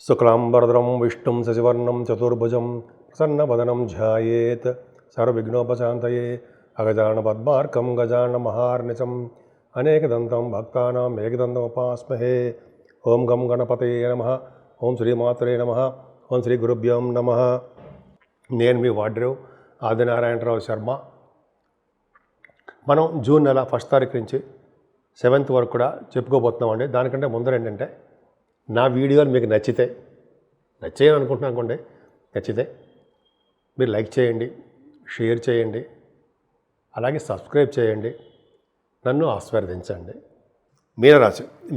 శుక్లాంబరధరం విష్ణుం శశివర్ణం చతుర్భుజం ప్రసన్నవదనం ధ్యాయేత్ సర్వవిఘ్నోపశాంతయే అగజానపద్మార్కం గజానమహార్నిశం అనేకదంతం భక్తానాం ఏకదంతముపాస్మహే. ఓం గం గణపతయే నమః. ఓం శ్రీమాత్రే నమః. ఓం శ్రీ గురుభ్యోం నమః. నేను మీ వాడ్రేవ్ ఆదినారాయణరావు శర్మ. మనం జూన్ నెల 1 తారీఖు నుంచి 7th వరకు కూడా చెప్పుకోబోతున్నామండి. దానికంటే ముందర ఏంటంటే, నా వీడియోలు మీకు నచ్చాయని అనుకుంటున్నాను అనుకోండి. నచ్చితే మీరు లైక్ చేయండి, షేర్ చేయండి, అలాగే సబ్స్క్రైబ్ చేయండి, నన్ను ఆశీర్వదించండి.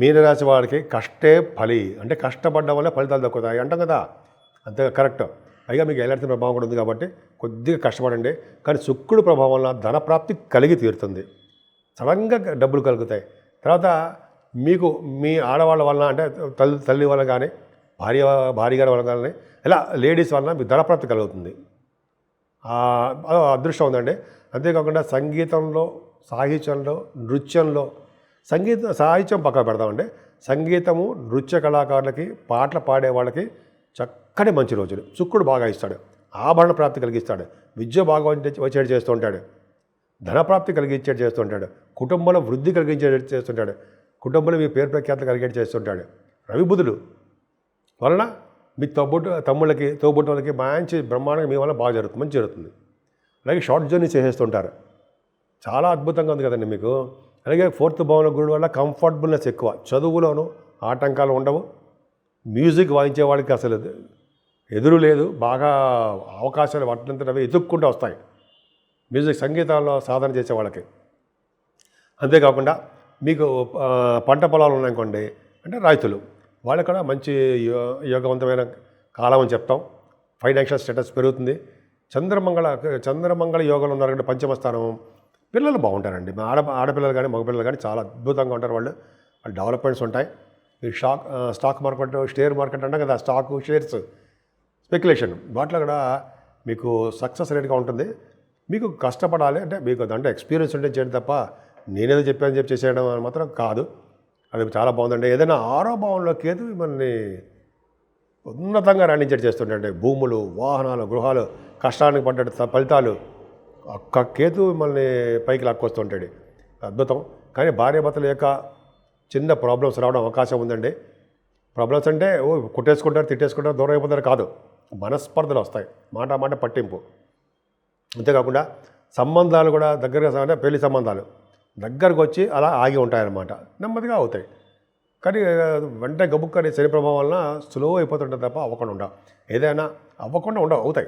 మీనరాశి వాడికి కష్టే ఫలి, అంటే కష్టపడడం వల్ల ఫలితాలు దక్కుతాయి అంటాం కదా, అంతే కరెక్ట్. పైగా మీకు ఎలాంటి ప్రభావం కూడా ఉంది కాబట్టి కొద్దిగా కష్టపడండి. కానీ శుక్రుడు ప్రభావం వల్ల ధనప్రాప్తి కలిగి తీరుతుంది. సడన్గా డబ్బులు కలుగుతాయి. తర్వాత మీకు మీ ఆడవాళ్ళ వలన, అంటే తల్లి వల్ల కానీ, భార్య గారి వల్ల కానీ, ఇలా లేడీస్ వలన మీకు ధనప్రాప్తి కలుగుతుంది. అదృష్టం ఉందండి. అంతేకాకుండా సంగీతంలో, సాహిత్యంలో, నృత్యంలో, సాహిత్యం పక్కన పెడతామండి. సంగీతము, నృత్య కళాకారులకి, పాటలు పాడే వాళ్ళకి చక్కటి మంచి రోజులు. శుక్రుడు బాగా ఇస్తాడు, ఆభరణ ప్రాప్తి కలిగిస్తాడు, విద్య బాగా వచ్చేది చేస్తూ ఉంటాడు, ధనప్రాప్తి కలిగించేది చేస్తుంటాడు, కుటుంబంలో వృద్ధి కలిగించేది చేస్తుంటాడు, కుటుంబంలో మీ పేరు ప్రఖ్యాతులు కలిగేది చేస్తుంటాడు. రవి బుధుడు వలన మీ తమ్ముళ్ళకి, తోబుట్టులకి మంచి బ్రహ్మాండంగా మీ వల్ల బాగా జరుగుతుంది, మంచి జరుగుతుంది. అలాగే షార్ట్ జర్నీ చేసేస్తుంటారు. చాలా అద్భుతంగా ఉంది కదండి మీకు. అలాగే 4th భావంలో గురుడు వల్ల కంఫర్టబుల్నెస్ ఎక్కువ, చదువులోనూ ఆటంకాలు ఉండవు. మ్యూజిక్ వాయించే వాళ్ళకి అసలు ఎదురు లేదు, బాగా అవకాశాలు వాటినంతటవే ఎదుక్కుంటూ వస్తాయి మ్యూజిక్, సంగీతాల్లో సాధన చేసే వాళ్ళకి. అంతేకాకుండా మీకు పంట పొలాలు ఉన్నాయనుకోండి, అంటే రైతులు వాళ్ళకి కూడా మంచి యోగవంతమైన కాలం అని చెప్తాం. ఫైనాన్షియల్ స్టేటస్ పెరుగుతుంది. చంద్రమంగళ యోగాలు ఉన్నారంటే పంచమ స్థానం. పిల్లలు బాగుంటారండి. ఆడపిల్లలు కానీ మగపిల్లలు కానీ చాలా అద్భుతంగా ఉంటారు. వాళ్ళు డెవలప్మెంట్స్ ఉంటాయి. ఈ స్టాక్ మార్కెట్, షేర్ మార్కెట్ అంటాం కదా, స్టాకు, షేర్స్, స్పెక్యులేషన్, వాటిలో కూడా మీకు సక్సెస్ రేట్గా ఉంటుంది. మీకు కష్టపడాలి, అంటే మీకు దాంట్లో ఎక్స్పీరియన్స్ ఉంటే చేయండి తప్ప నేనేదో చెప్పి చేసేయడం మాత్రం కాదు. అది చాలా బాగుందండి. ఏదైనా 6వ భావంలో కేతు మిమ్మల్ని ఉన్నతంగా రాణించేది చేస్తుంటే, భూములు, వాహనాలు, గృహాలు, కష్టానికి పడ్డ ఫలితాలు, ఒక్క కేతు మిమ్మల్ని పైకి లాక్కొస్తుంటాడు. అద్భుతం. కానీ భార్యాభర్తల యొక్క చిన్న ప్రాబ్లమ్స్ రావడం అవకాశం ఉందండి. ప్రాబ్లమ్స్ అంటే కుట్టేసుకుంటారు, తిట్టేసుకుంటారు, దూరం అయిపోతారు కాదు, మనస్పర్ధలు వస్తాయి, మాట పట్టింపు. అంతేకాకుండా సంబంధాలు కూడా దగ్గరగా, అంటే పెళ్లి సంబంధాలు దగ్గరకు వచ్చి అలా ఆగి ఉంటాయన్నమాట, నెమ్మదిగా అవుతాయి. కానీ వెంటనే గబుక్కని శని ప్రభావం వలన స్లో అయిపోతుంటుంది తప్ప అవ్వకుండా అవుతాయి.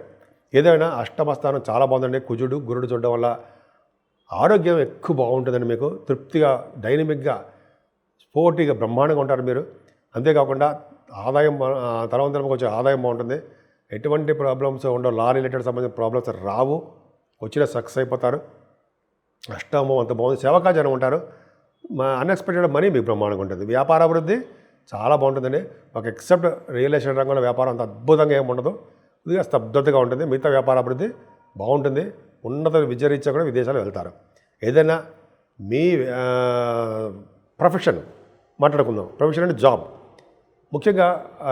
ఏదైనా అష్టమ స్థానం చాలా బాగుందండి. కుజుడు, గురుడు చూడడం వల్ల ఆరోగ్యం ఎక్కువ బాగుంటుందండి. మీకు తృప్తిగా, డైనమిక్గా, స్పోర్టీగా, బ్రహ్మాండంగా ఉంటారు మీరు. అంతేకాకుండా ఆదాయం, తలవంతరం వచ్చే ఆదాయం బాగుంటుంది. ఎటువంటి ప్రాబ్లమ్స్ ఉండవు, లా రిలేటెడ్ సంబంధించిన ప్రాబ్లమ్స్ రావు. వచ్చిన సక్సెస్ అయిపోతారు. అష్టమం అంత బాగుంది. సేవకాజనం ఉంటారు. అన్ఎక్స్పెక్టెడ్ మనీ మీకు బ్రహ్మాండంగా ఉంటుంది. వ్యాపార అభివృద్ధి చాలా బాగుంటుందండి. ఒక ఎక్సెప్ట్ రియల్ ఎస్టేట్ రంగంలో వ్యాపారం అంత అద్భుతంగా ఏమి ఉండదు, కొద్దిగా స్తబ్దతగా ఉంటుంది. మిగతా వ్యాపార అభివృద్ధి బాగుంటుంది. ఉన్నత విద్యారీత్యా కూడా విదేశాలు వెళ్తారు. ఏదైనా మీ ప్రొఫెషన్ మాట్లాడుకుందాం. ప్రొఫెషన్ అంటే జాబ్. ముఖ్యంగా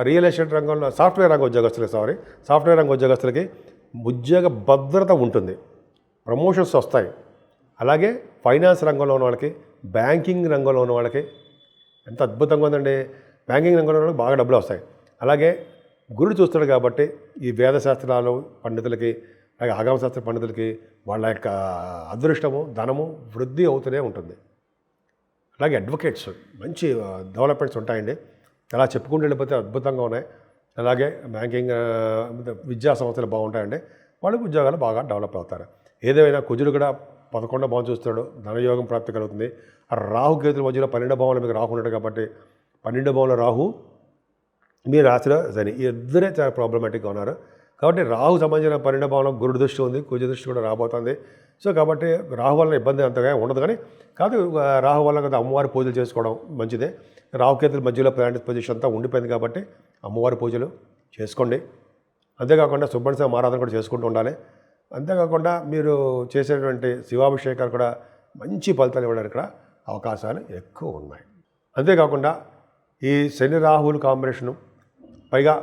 రియల్ ఎస్టేట్ రంగంలో సాఫ్ట్వేర్ రంగ ఉద్యోగస్తులకి ఉద్యోగ భద్రత ఉంటుంది, ప్రమోషన్స్ వస్తాయి. అలాగే ఫైనాన్స్ రంగంలో ఉన్న వాళ్ళకి, బ్యాంకింగ్ రంగంలో ఉన్న వాళ్ళకి ఎంత అద్భుతంగా ఉందండి. బ్యాంకింగ్ రంగంలో ఉన్న వాళ్ళకి బాగా డబ్బులు వస్తాయి. అలాగే గురుడు చూస్తాడు కాబట్టి ఈ వేదశాస్త్రాలు పండితులకి, అలాగే ఆగమశాస్త్ర పండితులకి వాళ్ళ యొక్క అదృష్టము, ధనము వృద్ధి అవుతూనే ఉంటుంది. అలాగే అడ్వకేట్స్ మంచి డెవలప్మెంట్స్ ఉంటాయండి. అలా చెప్పుకుంటూ వెళ్ళిపోతే అద్భుతంగా ఉన్నాయి. అలాగే బ్యాంకింగ్, విద్యా సంస్థలు బాగుంటాయండి. వాళ్ళకి ఉద్యోగాలు బాగా డెవలప్ అవుతారు. ఏదేమైనా కుజుడు కూడా 11వ భావం చూస్తాడు, ధనయోగం ప్రాప్తి కలుగుతుంది. ఆ రాహు కేతుల మధ్యలో 12వ భావంలో మీకు రాహు ఉన్నాడు కాబట్టి 12వ భావంలో రాహు, మీ రాశిలో శని, ఈ ఇద్దరే చాలా ప్రాబ్లమాటిక్గా ఉన్నారు. కాబట్టి రాహు సంబంధించిన 12వ భావంలో గురుడు దృష్టి ఉంది, కుజ దృష్టి కూడా రాబోతుంది. సో కాబట్టి రాహు వల్ల ఇబ్బంది అంతగా ఉండదు. కానీ రాహు వల్ల కదా అమ్మవారి పూజలు చేసుకోవడం మంచిదే. రాహుకేతుల మధ్యలో ప్లానెట్ పొజిషన్ అంతా ఉండిపోయింది కాబట్టి అమ్మవారి పూజలు చేసుకోండి. అంతేకాకుండా సుబ్రహ్మణ్య ఆరాధన కూడా చేసుకుంటూ ఉండాలి. అంతేకాకుండా మీరు చేసేటువంటి శివాభిషేకాలు కూడా మంచి ఫలితాలు ఇవ్వడానికి కూడా అవకాశాలు ఎక్కువ ఉన్నాయి. అంతేకాకుండా ఈ శని రాహువుల కాంబినేషను పైగా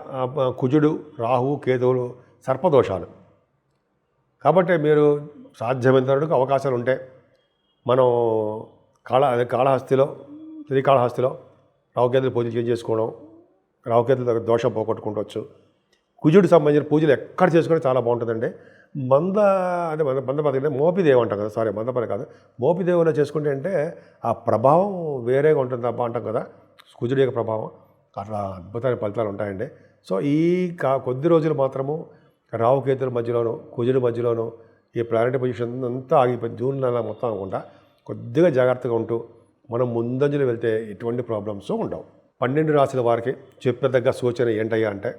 కుజుడు, రాహు, కేతువులు సర్పదోషాలు. కాబట్టి మీరు సాధ్యమైనంత వరకు అవకాశాలు ఉంటే మనం కాళహస్తిలో, శ్రీకాళహస్తిలో రాహుకేతులు పూజలు చేసుకోవడం, రాహుకేతుల దగ్గర దోషం పోగొట్టుకుంటవచ్చు. కుజుడికి సంబంధించిన పూజలు ఎక్కడ చేసుకుంటే చాలా బాగుంటుందండి. మందపతి మోపిదేవి అంటాం కదా, మందపతి కాదు, మోపిదేవిలో చేసుకుంటే అంటే ఆ ప్రభావం వేరేగా ఉంటుంది అబ్బా అంటాం కదా, కుజుడి యొక్క ప్రభావం అట్లా అద్భుతమైన ఫలితాలు ఉంటాయండి. సో ఈ కొద్ది రోజులు మాత్రము రాహుకేతుల మధ్యలోనూ, కుజుడి మధ్యలోనూ ఈ ప్లానెటరీ పొజిషన్ అంతా ఆగిపోయింది. జూన్ నెల మొత్తం అనుకుంటా కొద్దిగా జాగ్రత్తగా ఉంటూ మనం ముందంజలు వెళ్తే ఎటువంటి ప్రాబ్లమ్స్ ఉండవు. 12 రాశుల వారికి చెప్పదగ్గ సూచన ఏంటయ్యా అంటే,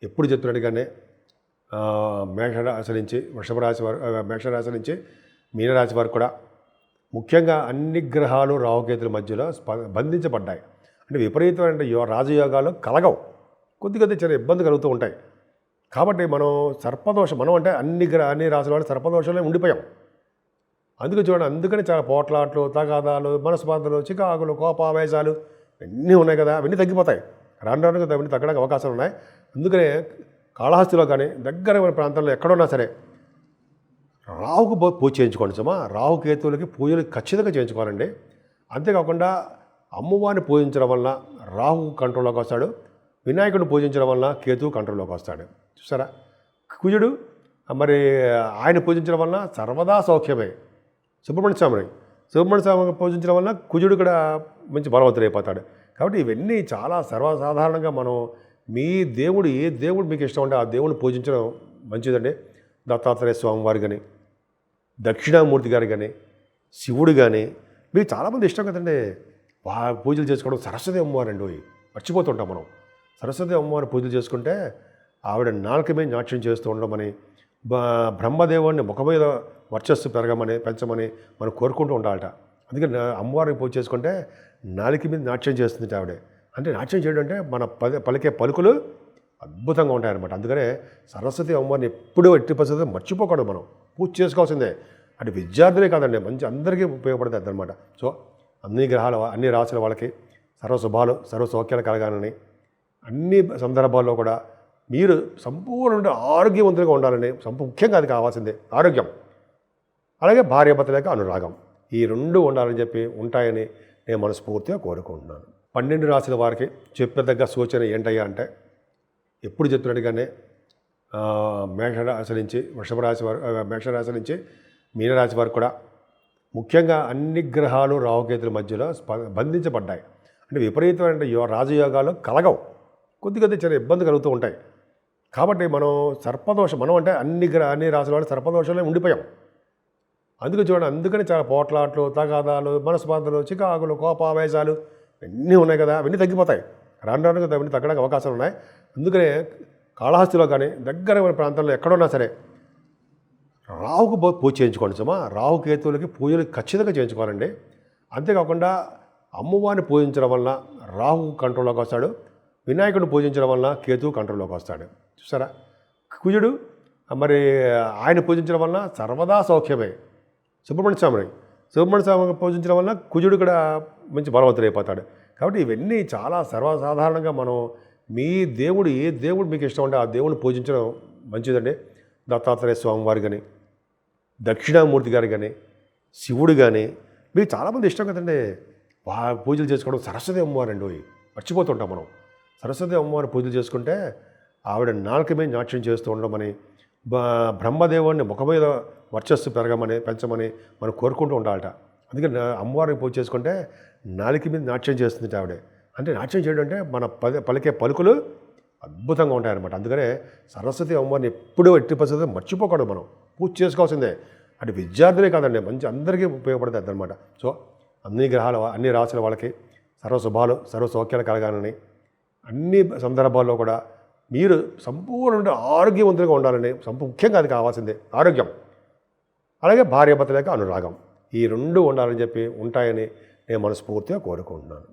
ఎప్పుడు చెప్తున్నట్టుగానే మేషరాశి నుంచి వృషభ రాశి వారు, మేషరాశి నుంచి మీనరాశి వారు కూడా ముఖ్యంగా అన్ని గ్రహాలు రాహుకేతుల మధ్యలో బంధించబడ్డాయి. అంటే విపరీతమైన రాజయోగాలు కలగవు, కొద్ది చిన్న ఇబ్బంది కలుగుతూ ఉంటాయి. కాబట్టి మనం మనం అంటే అన్ని రాశుల వాళ్ళు సర్పదోషంలో ఉండిపోయాం. అందుకే చూడండి, అందుకని చాలా పోట్లాట్లు, తగాదాలు, మనస్పార్థలు, చికాకులు, కోపావేశాలు ఇవన్నీ ఉన్నాయి కదా, అవన్నీ తగ్గిపోతాయి. రాను కదా అవన్నీ తగ్గడానికి అవకాశాలు ఉన్నాయి. అందుకనే కాళహస్తిలో కానీ దగ్గర ప్రాంతాల్లో ఎక్కడున్నా సరే రాహుకు పూజ చేయించుకోండి సుమా. రాహుకేతువులకి పూజలు ఖచ్చితంగా చేయించుకోవాలండి. అంతేకాకుండా అమ్మవారిని పూజించడం వల్ల రాహు కంట్రోల్లోకి వస్తాడు, వినాయకుడిని పూజించడం వల్ల కేతువు కంట్రోల్లోకి వస్తాడు. చూసారా, కుజుడు మరి ఆయన పూజించడం వల్ల సర్వదా సౌఖ్యమే. సుబ్రహ్మణ్య స్వామిని పూజించడం వల్ల కుజుడు కూడా మంచి బలవంతుడైపోతాడు. కాబట్టి ఇవన్నీ చాలా సర్వసాధారణంగా మనం మీ దేవుడు ఏ దేవుడు మీకు ఇష్టం ఉంటే ఆ దేవుడిని పూజించడం మంచిదండి. దత్తాత్రేయ స్వామి వారు కానీ, దక్షిణామూర్తి గారు కానీ, శివుడు కానీ మీకు చాలామంది ఇష్టం కదండి. పూజలు చేసుకోవడం సరస్వతి అమ్మవారు అండి, మర్చిపోతుంటాం మనం. సరస్వతి అమ్మవారి పూజలు చేసుకుంటే ఆవిడ నాలుక మీద నాట్యం చేస్తూ ఉండమని, బ్రహ్మదేవుడిని ముఖ మీద వర్చస్సు పెంచమని మనం కోరుకుంటూ ఉండాలట. అందుకని అమ్మవారిని పూజ చేసుకుంటే నాలుక మీద నాట్యం చేస్తుంది ఆవిడే. అంటే నాట్యం చేయడం అంటే మన పలికే పలుకులు అద్భుతంగా ఉంటాయన్నమాట. అందుకనే సరస్వతి అమ్మవారిని ఎప్పుడూ ఎట్టి పరిస్థితుల్లో మర్చిపోకూడదు, మనం పూజ చేసుకోవాల్సిందే. అంటే విద్యార్థులే కాదండి, మంచి అందరికీ ఉపయోగపడుతుంది అన్నమాట. సో అన్ని రాశుల వాళ్ళకి సర్వశుభాలు, సర్వసౌఖ్యాలు కలగాలని, అన్ని సందర్భాల్లో కూడా మీరు సంపూర్ణ ఆరోగ్యవంతులుగా ఉండాలని, ముఖ్యంగా అది కావాల్సిందే ఆరోగ్యం. అలాగే భార్యాభర్తల యొక్క అనురాగం, ఈ రెండు ఉండాలని చెప్పి ఉంటాయని నేను మనస్ఫూర్తిగా కోరుకుంటున్నాను. 12 రాశుల వారికి చెప్పదగ్గ సూచన ఏంటయ్యా అంటే, ఎప్పుడు చెప్తున్నట్టుగానే మేషరాశి నుంచి వృషభ రాశి వారు, మేషరాశి నుంచి మీనరాశి వారు కూడా ముఖ్యంగా అన్ని గ్రహాలు రాహుకేతుల మధ్యలో బంధించబడ్డాయి. అంటే విపరీతమైన రాజయోగాలు కలగవు, కొద్ది చిన్న ఇబ్బంది కలుగుతూ ఉంటాయి. కాబట్టి మనం అంటే అన్ని రాశుల వాళ్ళు సర్పదోషంలో ఉండిపోయాం. అందుకని చాలా పోట్లాట్లు, తగాదాలు, మనస్పార్థలు, చికాకులు, కోపావేశాలు ఇవన్నీ ఉన్నాయి కదా, అవన్నీ తగ్గిపోతాయి. రాను కదా అవన్నీ తగ్గడానికి అవకాశాలు ఉన్నాయి. అందుకనే కాళహస్తిలో కానీ దగ్గర ప్రాంతాల్లో ఎక్కడున్నా సరే రాహుకు పూజ చేయించుకోండి సుమా. రాహుకేతువులకి పూజలు ఖచ్చితంగా చేయించుకోవాలండి. అంతేకాకుండా అమ్మవారిని పూజించడం వల్ల రాహు కంట్రోల్లోకి వస్తాడు, వినాయకుడిని పూజించడం వల్ల కేతువు కంట్రోల్లోకి వస్తాడు. చూసారా, కుజుడు మరి ఆయన పూజించడం వల్ల సర్వదా సౌఖ్యమే. సుబ్రహ్మణ్య స్వామిని పూజించడం వల్ల కుజుడు కూడా మంచి బలవంతుడైపోతాడు. కాబట్టి ఇవన్నీ చాలా సర్వసాధారణంగా మనం మీ దేవుడు ఏ దేవుడు మీకు ఇష్టం ఉంటే ఆ దేవుడిని పూజించడం మంచిదండి. దత్తాత్రేయ స్వామి వారు కానీ, దక్షిణామూర్తి గారు కానీ, శివుడు కానీ మీకు చాలామంది ఇష్టం కదండి. పూజలు చేసుకోవడం సరస్వతి అమ్మవారు అండి, మర్చిపోతుంటాం మనం. సరస్వతి అమ్మవారి పూజలు చేసుకుంటే ఆవిడ నాలుక మీద నాట్యం చేస్తూ ఉండమని, బ్రహ్మదేవుడిని ముఖ మీద వర్చస్సు పెంచమని మనం కోరుకుంటూ ఉండాలట. అందుకని అమ్మవారిని పూజ చేసుకుంటే నాలుక మీద నాట్యం చేస్తుంది ఆవిడే. అంటే నాట్యం చేయడం అంటే మన పలికే పలుకులు అద్భుతంగా ఉంటాయన్నమాట. అందుకనే సరస్వతి అమ్మవారిని ఎప్పుడూ ఎట్టి పరిస్థితుల్లో మర్చిపోకూడదు, మనం పూజ చేసుకోవాల్సిందే. అంటే విద్యార్థులే కాదండి, మంచి అందరికీ ఉపయోగపడుతుంది అన్నమాట. సో అన్ని రాశుల వాళ్ళకి సర్వశుభాలు, సర్వసౌఖ్యాలు కలగాలని, అన్ని సందర్భాల్లో కూడా మీరు సంపూర్ణ ఆరోగ్యవంతులుగా ఉండాలని, ముఖ్యంగా అది కావాల్సిందే ఆరోగ్యం. అలాగే భార్యాభర్తల యొక్క అనురాగం, ఈ రెండు ఉండాలని చెప్పి ఉంటాయని నేను మనస్ఫూర్తిగా కోరుకుంటున్నాను.